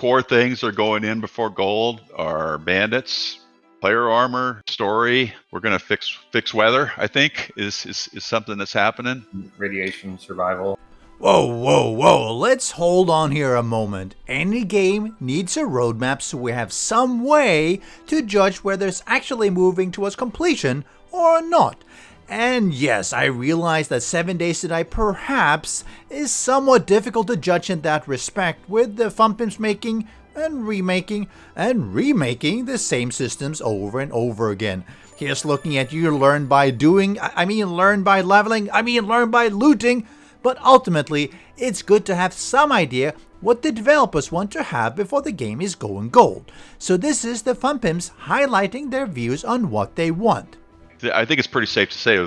core things are going in before gold are bandits, player armor, story. We're gonna fix weather, I think, is something that's happening. Radiation, survival. Whoa. Let's hold on here a moment. Any game needs a roadmap so we have some way to judge whether it's actually moving towards completion or not. And yes, I realize that 7 Days to Die perhaps is somewhat difficult to judge in that respect, with the Fun Pimps making and remaking the same systems over and over again. Here's looking at you learn by doing, learn by leveling, learn by looting. But ultimately, it's good to have some idea what the developers want to have before the game is going gold. So this is the Fun Pimps highlighting their views on what they want. I think it's pretty safe to say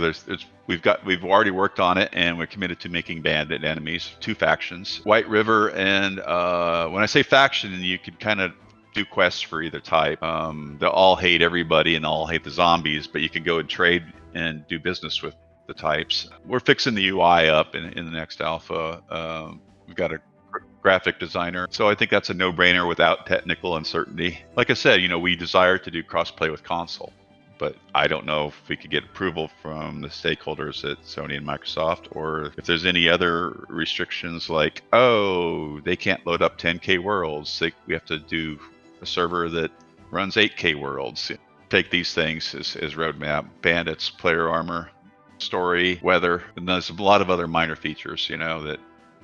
we've already worked on it, and we're committed to making bandit enemies, 2 factions, White River, and when I say faction, you could kind of do quests for either type. They'll all hate everybody and all hate the zombies, but you can go and trade and do business with the types. We're fixing the UI up in the next alpha. We've got a graphic designer, so I think that's a no-brainer without technical uncertainty. Like I said, we desire to do cross-play with console, but I don't know if we could get approval from the stakeholders at Sony and Microsoft, or if there's any other restrictions like, they can't load up 10K worlds. We have to do a server that runs 8K worlds. Take these things as roadmap: bandits, player armor, story, weather, and there's a lot of other minor features, that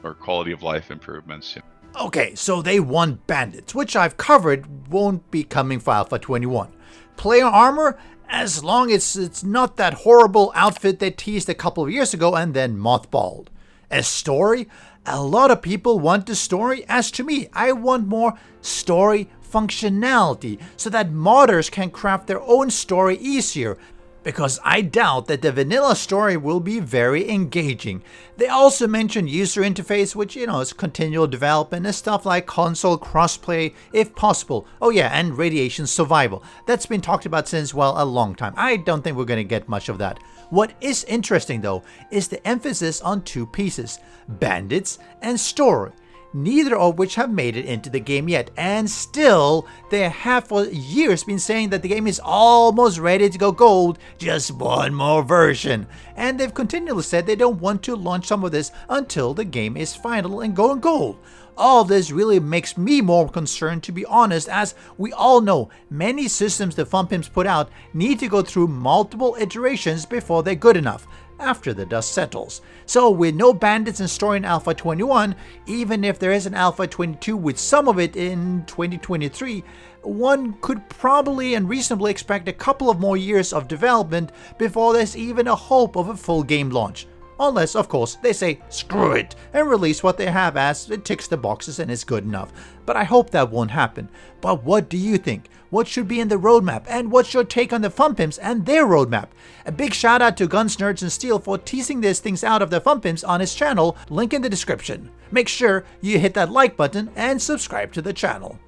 are quality of life improvements. Okay, so they want bandits, which I've covered won't be coming for Alpha 21. Player armor, as long as it's not that horrible outfit they teased a couple of years ago and then mothballed. As story, a lot of people want the story. As to me, I want more story functionality so that modders can craft their own story easier, because I doubt that the vanilla story will be very engaging. They also mentioned user interface, which, is continual development, and stuff like console crossplay if possible. Oh yeah, and radiation survival. That's been talked about since, a long time. I don't think we're going to get much of that. What is interesting though is the emphasis on 2 pieces: bandits and story. Neither of which have made it into the game yet, and still they have for years been saying that the game is almost ready to go gold, just one more version. And they've continually said they don't want to launch some of this until the game is final and going gold. All this really makes me more concerned, to be honest, as we all know many systems the Fun Pimps put out need to go through multiple iterations before they're good enough, after the dust settles. So with no bandits and story in Alpha 21, even if there is an Alpha 22 with some of it in 2023, one could probably and reasonably expect a couple of more years of development before there's even a hope of a full game launch. Unless, of course, they say screw it and release what they have as it ticks the boxes and is good enough. But I hope that won't happen. But what do you think? What should be in the roadmap? And what's your take on the Fun Pimps and their roadmap? A big shout out to Guns, Nerds, and Steel for teasing these things out of the Fun Pimps on his channel, link in the description. Make sure you hit that like button and subscribe to the channel.